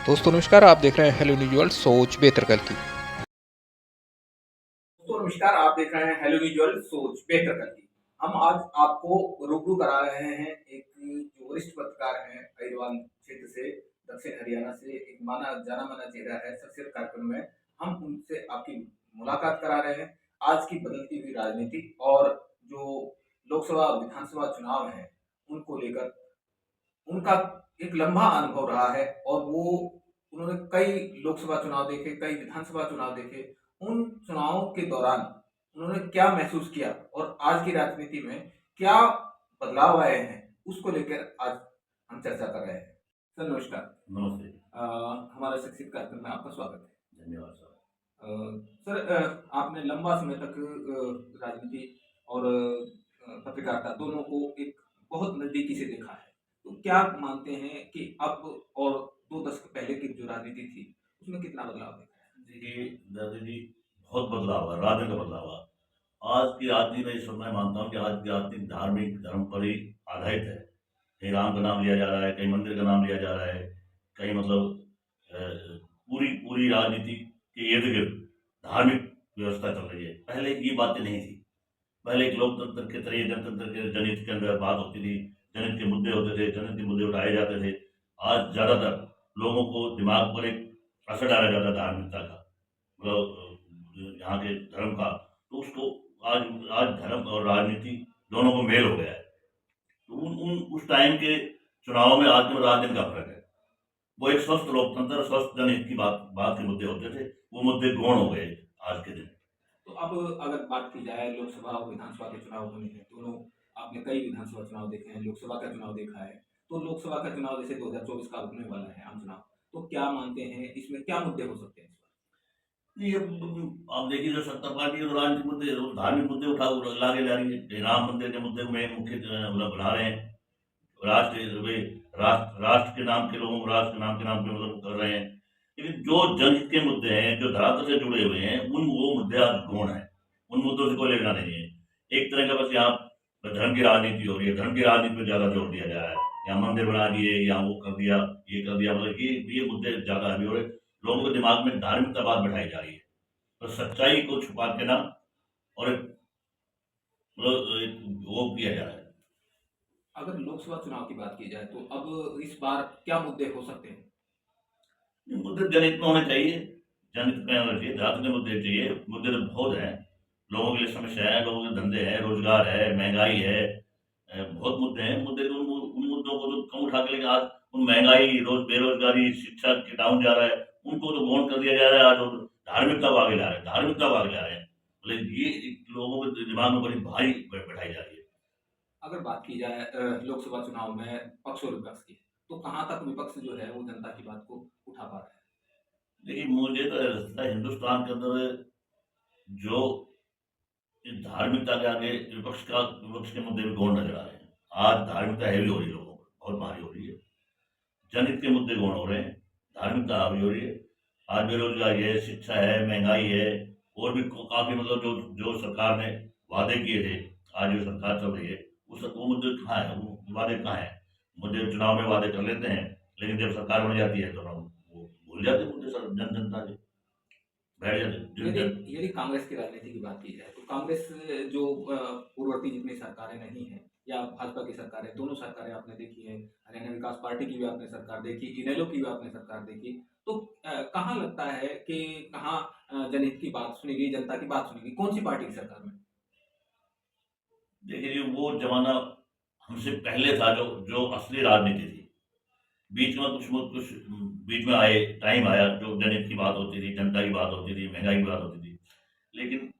दोस्तों नमस्कार, आप देख रहे हैं हेलो न्यूज वर्ल्ड सोच बेहतर कल की। दोस्तों नमस्कार, आप देख रहे हैं हेलो विजुअल सोच बेहतर कल की। हम आज आपको रूबरू करा रहे हैं एक जो वरिष्ठ पत्रकार हैं अहिरवाल क्षेत्र से, दक्षिण हरियाणा से, एक माना जाना माना चेहरा है शख्सियत कार्यक्रम में। हम उनसे आपकी मुलाकात करा रहे हैं। आज की बदलती हुई राजनीति और जो लोकसभा और विधानसभा चुनाव है उनको लेकर उनका एक लंबा अनुभव रहा है और वो उन्होंने कई लोकसभा चुनाव देखे, कई विधानसभा चुनाव देखे। उन चुनावों के दौरान उन्होंने क्या महसूस किया और आज की राजनीति में क्या बदलाव आए हैं, उसको लेकर आज हम चर्चा कर रहे हैं। सर नमस्कार। नमस्ते। हमारा शैक्षिक कार्यक्रम में आपका स्वागत है। धन्यवाद सर। सर, आपने लंबा समय तक राजनीति और पत्रकारिता दोनों को एक बहुत नज़दीकी से देखा है। तो क्या मानते हैं कि अब और 2 दशक पहले की जो राजनीति थी, उसमें कितना बदलाव देखा है? देखिए दादाजी, बहुत बदलाव हुआ, राजनीति का बदलाव हुआ। आज की राजनीति में इस मैं मानता हूँ कि आज की राजनीति धार्मिक धर्म पर ही आधारित है। कहीं राम का नाम लिया जा रहा है, कहीं मंदिर का नाम लिया जा रहा है, कहीं मतलब अ, पूरी पूरी राजनीति के इर्द गिर्द धार्मिक व्यवस्था चल रही है। पहले ये बातें नहीं थी। पहले एक लोकतंत्र के तरीके जनतंत्र के जनहित के अंदर बात होती थी, जनहित के मुद्दे होते थे, जनहित के मुद्दे उठाए जाते थे। आज ज़्यादातर लोगों को दिमाग पर एक असर डाला जाता है धार्मिकता का, मतलब यहाँ के धर्म का। तो उसको आज आज धर्म और राजनीति दोनों को मेल हो गया है। तो उन उन उस टाइम के चुनाव में आज में राजनीति का फर्क है। वो एक स्वस्थ लोकतंत्र, स्वस्थ जनहित की बात बात के मुद्दे होते थे, वो मुद्दे गौण हो गए आज के दिन। तो अब अगर बात की जाए लोकसभा और विधानसभा के चुनाव होने हैं, दोनों आपने कई विधानसभा चुनाव देखे हैं, लोकसभा का चुनाव देखा है। तो लोकसभा का चुनाव जैसे 2024 का होने वाला है आम चुनाव, तो क्या मानते हैं इसमें क्या मुद्दे हो सकते हैं इस बार? नहीं, अब आप देखिए जो सत्ता पार्टी है तो राजनीतिक मुद्दे वो धार्मिक मुद्दे लाके ला रही है। राम मंदिर के मुद्दे में मुख्य मतलब बना रहे हैं। राष्ट्र वे राष्ट्र के नाम के लोगों को राष्ट्र के नाम पे मतलब कर रहे हैं। लेकिन जो जनहित के मुद्दे हैं, जो धरातल से जुड़े हुए हैं, उन वो मुद्दे आज गौण है। उन मुद्दों से कोई लेना नहीं है। एक तरह का बस यहाँ धर्म की राजनीति हो रही है, धर्म की राजनीति पे ज़्यादा जोर दिया जा रहा है। यहाँ मंदिर बना दिए, यहाँ वो कर दिया, ये कर दिया, मतलब ये मुद्दे ज़्यादा अभी हो रहे। लोगों के दिमाग में धार्मिकता बात बैठाई जा रही है। तो सच्चाई को छुपा के ना, और मतलब एक वो किया जा रहा है। अगर लोकसभा चुनाव की बात की जाए तो अब इस बार क्या मुद्दे हो सकते हैं? ये मुद्दे जनहित में होने चाहिए, जनहित में होना चाहिए, जात के मुद्दे चाहिए। मुद्दे तो बहुत हैं, लोगों के लिए समस्या है, लोगों के धंधे हैं, रोजगार है, महंगाई है, बहुत मुद्दे हैं। मुद्दे तो उन मुद्दों को तो कम उठा के लेकिन आज उन महंगाई, रोज बेरोजगारी, शिक्षा के डाउन जा रहा है, उनको तो गौण कर दिया जा रहा है। आज वो धार्मिकता को आगे ला रहे हैं, धार्मिकता को आगे ला रहे हैं। मतलब ये एक लोगों के दिमाग में बड़ी भारी बैठाई जा रही है। अगर बात की जाए लोकसभा चुनाव में पक्ष और विपक्ष की, तो कहाँ तक विपक्ष जो है वो जनता की बात को उठा पा रहा है? देखिए मुझे तो ऐसा लगता है हिंदुस्तान के अंदर जो इस धार्मिकता के आगे विपक्ष के मुद्दे भी गौण नजर आ रहे हैं। आज धार्मिकता हैवी हो रही है, लोगों पर बहुत भारी हो रही है। जनहित के मुद्दे गौण हो रहे हैं, धार्मिकता हावी हो रही है। आज बेरोजगारी है, शिक्षा है, महंगाई है, और भी काफी मतलब जो जो सरकार ने वादे किए थे, आज जो सरकार चल रही है, वो मुद्दे कहाँ है, वो वादे कहाँ है? मुद्दे चुनाव में वादे कर लेते हैं, लेकिन जब सरकार बन जाती है तो हम वो भूल जाते हैं मुद्दे, जनता के बैठ जाते हैं यदि यदि कांग्रेस की राजनीति की बात की जाए तो कांग्रेस जो पूर्ववर्ती जितनी सरकारें नहीं हैं या भाजपा की सरकारें, दोनों सरकारें आपने देखी है, हरियाणा विकास पार्टी की भी आपने सरकार देखी, इनेलो की भी आपने सरकार देखी। तो कहाँ लगता है कि कहाँ जनहित की बात सुनी गई, जनता की बात सुनी गई, कौन सी पार्टी की सरकार में? देखिए वो जमाना हमसे पहले था, जो जो असली राजनीति थी। बीच में कुछ बीच में आए टाइम आया जो जनहित की बात होती थी, जनता की बात होती थी, महंगाई की बात होती थी। लेकिन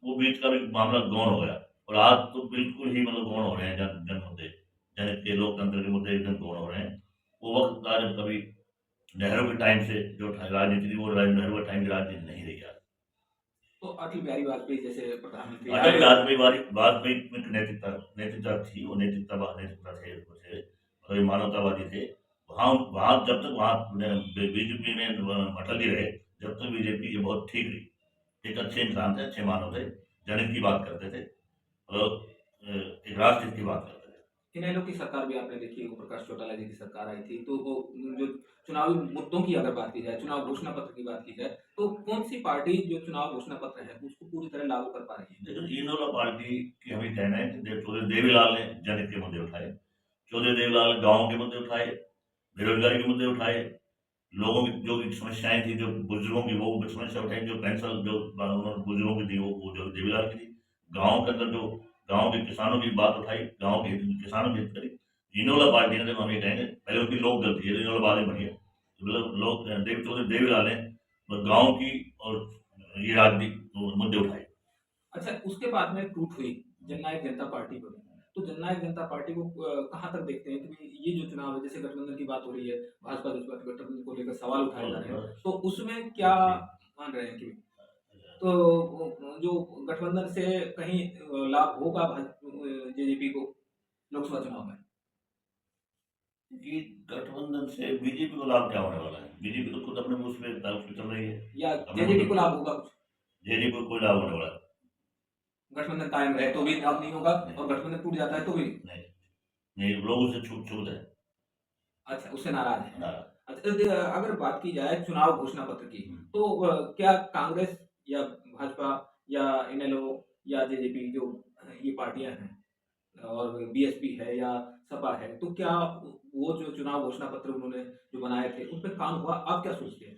वो बीच का भी मामला गौण हो गया, और आज तो बिल्कुल ही मतलब गौण हो रहे हैं जन मुद्दे, जनहित के लोकतंत्र के मुद्दे एकदम गौण हो रहे हैं। वो वक्त था जब कभी नेहरू के टाइम से जो राजनीति थी, वो नेहरू के टाइम की राजनीति नहीं रही आज। तो अटल बिहारी वाजपेयी जैसे प्रधानमंत्री अटल आए। बिहारी वाजपेयी की नैतिकता थी, वो नैतिकता थे, वो थे मतलब मानवतावादी थे। वहाँ वहाँ जब तक वहाँ बीजेपी में अटल जी रहे, जब तक बीजेपी ये बहुत ठीक रही। एक अच्छे इंसान थे, अच्छे मानव थे, जनहित की बात करते थे, मतलब एक राष्ट्र हित की बात करते थे। इनेलो की सरकार भी आपने देखी, ओम प्रकाश चौटाला जी की सरकार आई थी, तो वो जो चुनावी मुद्दों की अगर बात की जाए, चुनाव घोषणा पत्र की बात की जाए, तो कौन-सी पार्टी जो चुनाव घोषणा पत्र है, उसको पूरी तरह लागू कर पा रही है? देखिए इनेलो पार्टी की हमें कहना है कि चौधरी देवीलाल ने जनहित के मुद्दे उठाए, चौधरी देवीलाल गाँव के मुद्दे उठाए, बेरोजगारी के मुद्दे उठाए, लोगों की जो भी समस्याएं थी, जो बुजुर्गों की वो समस्या उठाई, जो पेंशन जो बुजुर्गों की थी वो जो देवीलाल की थी, गाँव के अंदर जो गाँव के किसानों की बात उठाई, गाँव के किसानों की हित करी। इनेलो पार्टी ने देखो हम ये कहेंगे पहले उनकी लोक दल थी, इनेलो बाद में बनी है। मतलब लोग चौधरी देवीलाल ने गाँव की और ये राजनीतिक मुद्दे उठाए। अच्छा, उसके बाद में टूट हुई, जननायक जनता पार्टी बनी। तो जननायक जनता पार्टी को कहाँ तक देखते हैं कि भई ये जो चुनाव है, जैसे गठबंधन की बात हो रही है, भाजपा गठबंधन को लेकर सवाल उठाए जा रहे हैं, तो उसमें क्या मान रहे हैं कि तो जो गठबंधन से कहीं लाभ होगा जेजेपी को लोकसभा चुनाव में? कि गठबंधन से बीजेपी को लाभ क्या होने वाला है? बीजेपी तो खुद अपने उसमें चल रही है। या अपने जेजेपी को लाभ होगा कुछ? जेजेपी को कोई लाभ होने वाला है गठबंधन कायम रहे तो भी लाभ नहीं होगा और गठबंधन टूट जाता है तो भी नहीं। नहीं, लोगों से छूट है। अच्छा, उससे नाराज हैं। नाराज। अच्छा, अगर बात की जाए चुनाव घोषणा पत्र की, हम्म। तो क्या कांग्रेस या भाजपा या इनेलो या जेजेपी जो ये पार्टियां हैं और बीएसपी है या सपा है, तो क्या वो जो चुनाव घोषणा पत्र उन्होंने जो बनाए थे, उन पे काम हुआ? आप क्या सोचते हैं?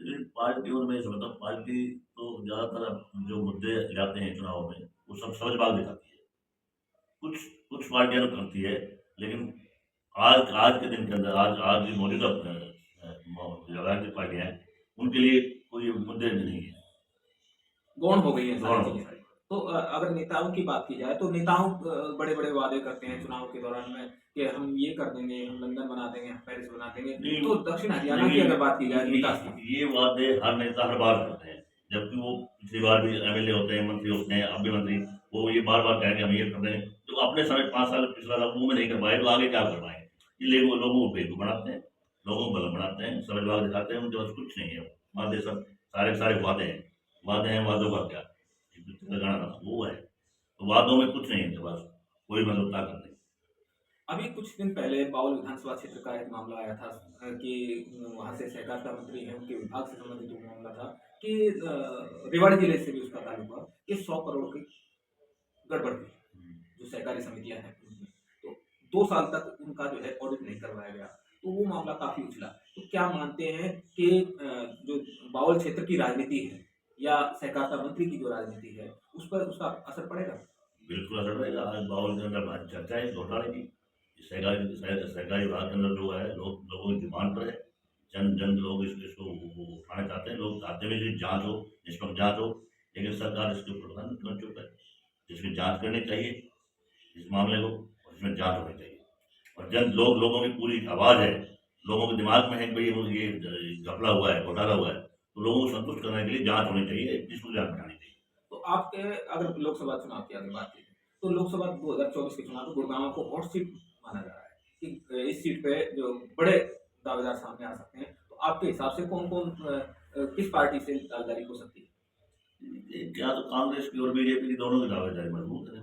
इन पार्टियों में समझता हूँ पार्टी तो ज्यादातर जो मुद्दे लाते हैं चुनाव में वो सब समझबाग दिखाती है। कुछ कुछ पार्टियां तो करती है, लेकिन आज आज के दिन के अंदर आज आज जो मौजूदा जो राजनीतिक पार्टियां हैं उनके लिए कोई मुद्दे नहीं है। गौण हो गई है गौण सारी हो चीजें। तो अगर नेताओं की बात की जाए तो नेताओं बड़े-बड़े वादे करते हैं चुनाव के दौरान में कि हम ये कर देंगे, हम लंदन बना देंगे, हम पेरिस बना देंगे। नहीं, तो दक्षिण हरियाणा की अगर बात की जाए विकास की, ये वादे हर नेता हर बार करते हैं, जबकि वो पिछली बार भी एमएलए होते हैं, मंत्री होते हैं, अब भी मंत्री, वो ये बार बार कहेंगे हम ये कर देंगे, तो अपने समय 5 साल पिछला साल मुंह में नहीं कर पाए तो आगे क्या कर पाएंगे? ये लोगों को बेवकूफ बनाते हैं, लोगों को बलम बनाते हैं, समझदार दिखाते हैं, उनके पास कुछ नहीं है। वादे सब सारे के सारे वादे हैं, वादों का क्या? एक पिक्चर का गाना था, वो है। तो वादों में कुछ नहीं है इनके पास, कोई मतलब ताकत नहीं। अभी कुछ दिन पहले बाउल विधानसभा क्षेत्र का एक मामला आया था कि वहाँ से सहकारिता मंत्री हैं, उनके विभाग से संबंधित वो मामला था कि रेवाड़ी जिले से भी उसका ताल्लुक हुआ कि 100 करोड़ की गड़बड़ हुई, जो सहकारी समितियां हैं उनमें। तो 2 साल तक उनका जो है ऑडिट नहीं करवाया गया, तो वो मामला काफी उछला। तो क्या मानते हैं कि जो बाउल क्षेत्र की राजनीति है या सहकारिता मंत्री की जो राजनीति है, उस पर उसका असर पड़ेगा? बिल्कुल असर रहेगा। आज बाउल के अंदर बहुत चर्चा है इस घोटाले की। सरकारी विभाग के अंदर जो है लोगों की डिमांड पर है। जन जन लोग इसको वो उठाना चाहते हैं। लोग चाहते हैं कि जांच हो, निष्पक्ष जांच हो, लेकिन सरकार इसके ऊपर पता नहीं क्यों चुप है। इसकी जांच करनी चाहिए इस मामले को, और इसमें जांच होनी चाहिए। और लोगों की पूरी आवाज है, लोगों के दिमाग में है कि भाई ये घपला हुआ है, घोटाला हुआ है, तो लोगों को संतुष्ट करने के लिए जांच होनी चाहिए, इसको जांच करानी चाहिए। तो आपके अगर लोकसभा चुनाव की अगर बात की जाए, तो लोकसभा 2024 के चुनाव में गुड़गांव को हॉट सीट माना जा रहा है कि इस सीट पे जो बड़े दावेदार सामने आ सकते हैं। तो आपके हिसाब से कौन-कौन किस पार्टी से दावेदारी हो सकती है? क्या तो कांग्रेस की और बीजेपी की दोनों की दावेदारी मजबूत है।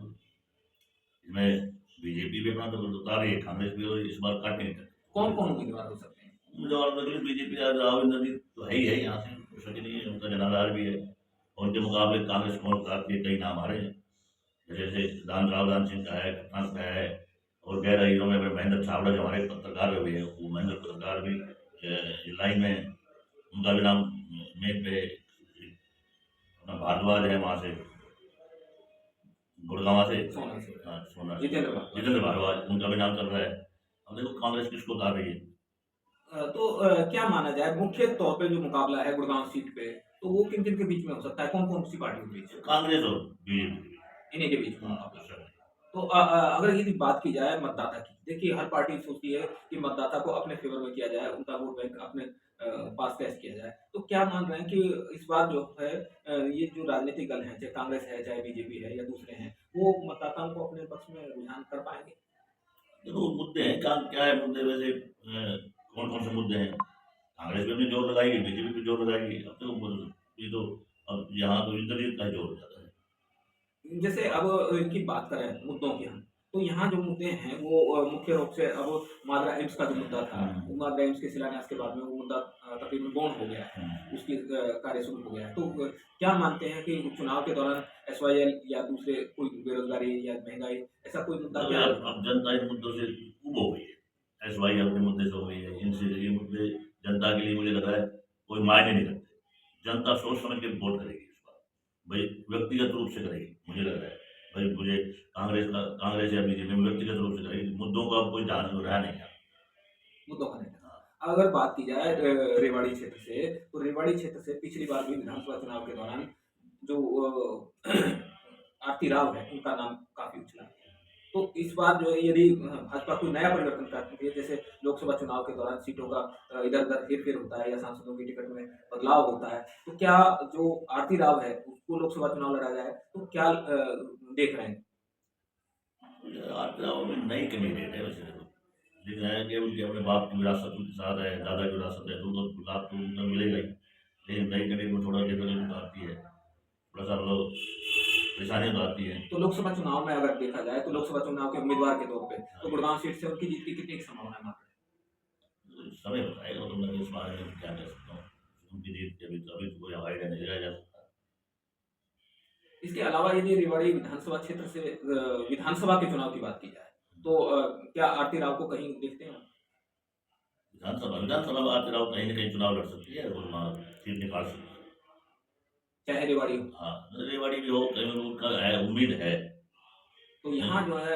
इसमें बीजेपी भी अपना तो उतार रही है, कांग्रेस भी और इस बार काटेंगे। कौन-कौन उम्मीदवार हो सकते हैं? मुझे बीजेपी राहुल गांधी तो है ही है, यहाँ से कुछ शक नहीं है, उनका जनाधार भी है। और उनके मुकाबले कांग्रेस कौन उतारती है, कई नाम आ रहे हैं, जैसे राव दान सिंह का है, कप्तान का है, और गैर हीरो में महेंद्र छावड़ा जो हमारे पत्रकार भी है, वो महेंद्र पत्रकार भी लाइन में, उनका भी नाम मेन पे अपना भारद्वाज है, वहाँ से गुड़गांव से सोना से। सोना जितेंद्र भारद्वाज, उनका भी नाम चल रहा है। अब देखो कांग्रेस किसको उतार रही है। तो क्या माना जाए मुख्य तौर पे जो मुकाबला है गुड़गांव सीट पे, तो वो किन-किन के बीच में हो सकता है? कौन-कौन सी पार्टियों के बीच? कांग्रेस और बीजेपी। इन्हीं के बीच में मुकाबला। तो अगर यदि बात की जाए मतदाता की, देखिए हर पार्टी सोचती है कि मतदाता को अपने फेवर में किया जाए, उनका वोट बैंक अपने पास कैश किया जाए। तो क्या मान रहे हैं कि इस बार जो है ये जो राजनीतिक दल हैं, चाहे कांग्रेस है, चाहे बीजेपी है या दूसरे हैं, वो मतदाताओं को अपने पक्ष में रुझान कर पाएँगे? देखो मुद्दे हैं, क्या है मुद्दे वैसे कौन कौन से मुद्दे हैं। कांग्रेस भी अपनी जोर लगाएगी, बीजेपी भी जोर लगाएगी। अब तो ये तो अब यहाँ तो इंद्रजीत का जोर हो जाता है। जैसे अब इनकी बात करें मुद्दों की हम, तो यहाँ जो मुद्दे हैं वो मुख्य रूप से अब मादरा एम्स का जो मुद्दा था, वो मादरा एम्स के शिलान्यास के बाद में वो मुद्दा तकरीबन गौण हो गया है, उसकी कार्य शुरू हो गया है। तो क्या मानते हैं कि चुनाव के दौरान एसवाईएल या दूसरे कोई बेरोजगारी या महंगाई ऐसा कोई मुद्दा तो क्या अब जनता इन मुद्दों से ऊब हो गई है, एसवाई अपने मुद्दे से हो गई है, इनसे ये मुद्दे जनता के लिए मुझे लग रहा है कोई मायने नहीं रखते। जनता सोच समझ के वोट करेगी इस बार, भाई व्यक्तिगत रूप से करेगी, मुझे लग रहा है भाई मुझे कांग्रेस या बीजेपी में व्यक्तिगत रूप से करेगी, मुद्दों का अब कोई ध्यान रहा नहीं है। मुद्दों का नहीं था। अगर बात की जाए रेवाड़ी क्षेत्र से, तो रेवाड़ी क्षेत्र से पिछली बार भी विधानसभा चुनाव के दौरान जो आरती राव है उनका नाम काफी उछला। तो इस बार जो है यदि भाजपा कोई नया परिवर्तन करती है, जैसे लोकसभा चुनाव के दौरान सीटों का इधर उधर हेरफेर होता है या सांसदों की टिकट में बदलाव होता है, तो क्या जो आरती राव है उसको लोकसभा चुनाव लड़ा जाए, तो क्या देख रहे हैं? आरती राव में नई कैंडिडेट है वैसे तो, लेकिन है कि उनके अपने बाप की विरासत उनके साथ है, दादा की विरासत है, तो उनको लाभ तो उनका मिलेगा ही। लेकिन नई कैंडिडेट में थोड़ा डिफिकल्टी तो आती है, थोड़ा सा मतलब परेशानी तो आती है। तो लोकसभा चुनाव में अगर देखा जाए तो लोकसभा चुनाव के उम्मीदवार के तौर पे तो गुड़गांव सीट से उनकी जीत की कितनी संभावना है? समय बताएगा, तो मैं इस बारे में क्या कह सकता हूँ, उनकी जीत के अभी तो कोई आइडिया नहीं लगाया जा सकता। इसके अलावा यदि रेवाड़ी विधानसभा क्षेत्र से विधानसभा के चुनाव की बात की जाए, तो क्या आरती राव को कहीं देखते हैं? विधानसभा में आरती राव कहीं न कहीं चुनाव लड़ सकती है और वहाँ सीट निकाल सकती है। चाहे रेवाड़ी हो। हाँ, रेवाड़ी भी हो, कहीं उनका है, उम्मीद है। तो यहाँ जो है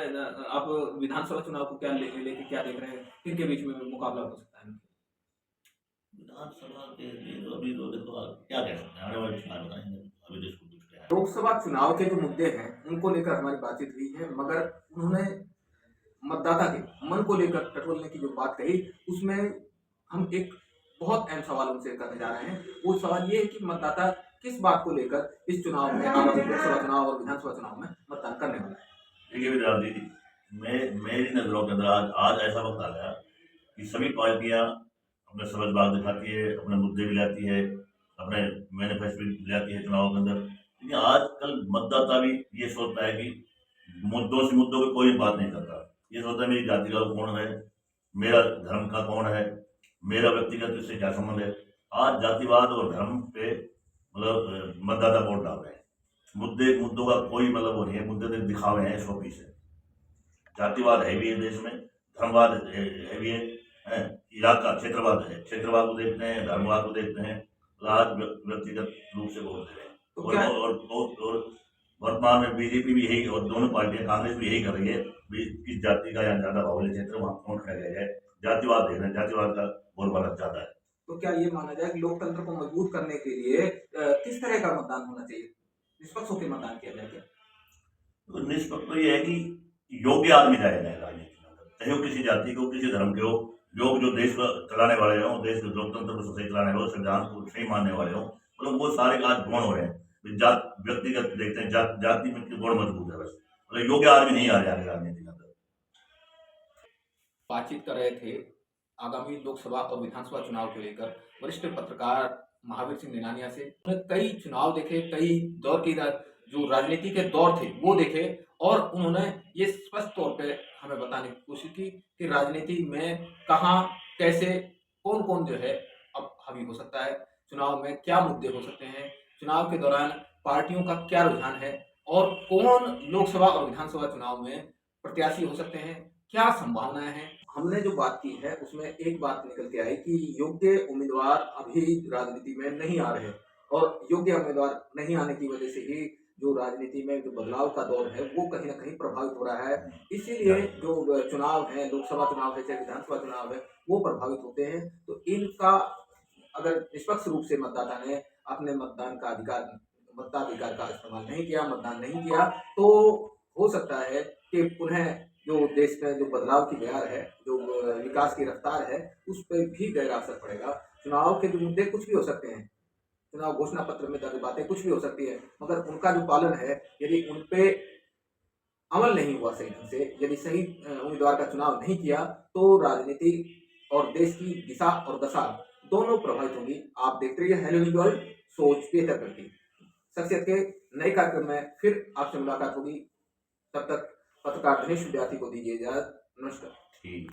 आप विधानसभा चुनाव को क्या लेके क्या देख रहे हैं, किनके बीच में मुकाबला हो सकता है? विधानसभा के लिए तो अभी तो देखो क्या कह सकते हैं, आने वाले चुनाव बताएंगे, अभी देश को कुछ क्या है। लोकसभा चुनाव के जो मुद्दे हैं उनको लेकर हमारी बातचीत हुई है, मगर उन्होंने मतदाता के मन को लेकर टटोलने की जो बात कही, उसमें हम एक बहुत अहम सवाल उनसे करने जा रहे हैं। वो सवाल ये है कि मतदाता किस बात को लेकर इस चुनाव में, आगामी लोकसभा चुनाव और विधानसभा चुनाव में मतदान करने वाला है? देखिए विद्यार्थी जी, मेरी नज़रों के अंदर आज ऐसा वक्त आ गया कि सभी पार्टियां अपने समझदार दिखाती है, अपने मुद्दे भी लाती है, अपने मैनिफेस्टो भी लाती है चुनाव के अंदर। लेकिन आजकल मतदाता भी ये सोचता है कि मुद्दों पे कोई बात नहीं करता। ये सोचता है मेरी जाति का कौन है, मेरा धर्म का कौन है, मेरा व्यक्तिगत इससे क्या संबंध है। आज जातिवाद और धर्म पे मतलब मतदाता वोट डाल रहे हैं। मुद्दों का कोई मतलब वो नहीं है, मुद्दे तो दिखावे हैं, शो पीस है। जातिवाद है भी है देश में, धर्मवाद है भी है, इलाका क्षेत्रवाद है, क्षेत्रवाद को देखते हैं, धर्मवाद को देखते हैं, आज व्यक्तिगत रूप से वोट दे रहे हैं। और वर्तमान में बीजेपी भी यही और दोनों पार्टियां, कांग्रेस भी यही कर रही है, किस जाति का यहाँ ज्यादा बाहुल्य क्षेत्र वहाँ कौन खड़ा गया जाए। जातिवाद देख रहे हैं, जातिवाद का बोलबाला ज्यादा है। तो क्या ये माना जाए कि लोकतंत्र को मजबूत करने के लिए किस तरह का मतदान होना चाहिए, निष्पक्ष होकर मतदान किया जाए क्या? तो निष्पक्ष तो ये है कि योग्य आदमी जाया जाए राजनीति में, चाहे वो किसी जाति को, किसी धर्म के हो, लोग जो देश को चलाने वाले हों, देश के लोकतंत्र को सही चलाने वाले, संविधान को सही मानने वाले हों, मतलब वो सारे आज गुण हो रहे हैं। व्यक्तिगत देखते हैं, जाति में गुण मजबूत है, बस मतलब योग्य आदमी नहीं आ रहे राजनीति के अंदर। बातचीत कर रहे थे आगामी लोकसभा और विधानसभा चुनाव को लेकर वरिष्ठ पत्रकार महावीर सिंह निनानिया से। उन्होंने कई चुनाव देखे, कई दौर की जो राजनीति के दौर थे वो देखे, और उन्होंने ये स्पष्ट तौर पे हमें बताने की कोशिश की कि राजनीति में कहाँ, कैसे, कौन कौन जो है अब हावी हो सकता है, चुनाव में क्या मुद्दे हो सकते हैं, चुनाव के दौरान पार्टियों का क्या रुझान है, और कौन लोकसभा और विधानसभा चुनाव में प्रत्याशी हो सकते हैं, क्या संभावनाएं हैं। हमने जो बात की है उसमें एक बात निकल के आई कि योग्य उम्मीदवार अभी राजनीति में नहीं आ रहे, और योग्य उम्मीदवार नहीं आने की वजह से ही जो राजनीति में जो बदलाव का दौर है वो कहीं ना कहीं प्रभावित हो रहा है। इसीलिए जो चुनाव है, लोकसभा चुनाव है चाहे विधानसभा चुनाव है, वो प्रभावित होते हैं। तो इनका अगर निष्पक्ष रूप से मतदाता ने अपने मताधिकार का इस्तेमाल नहीं किया, मतदान नहीं किया, तो हो सकता है कि पुनः जो देश में जो बदलाव की बयार है, जो विकास की रफ्तार है, उस पर भी गहरा असर पड़ेगा। चुनाव के जो मुद्दे कुछ भी हो सकते हैं, चुनाव घोषणा पत्र में दर्ज बातें कुछ भी हो सकती है, मगर उनका जो पालन है, यदि उन पे अमल नहीं हुआ सही ढंग से, यदि सही उम्मीदवार का चुनाव नहीं किया, तो राजनीति और देश की दिशा और दशा दोनों प्रभावित होगी। आप देखते रहिए हेलो न्यूज़ वर्ल्ड, सोच बेहतर करती। शख्सियत के नए कार्यक्रम में फिर आपसे मुलाकात होगी। तब तक पत्रकार दिनेश विद्यार्थी को दीजिए इजाजत। नमस्कार। ठीक।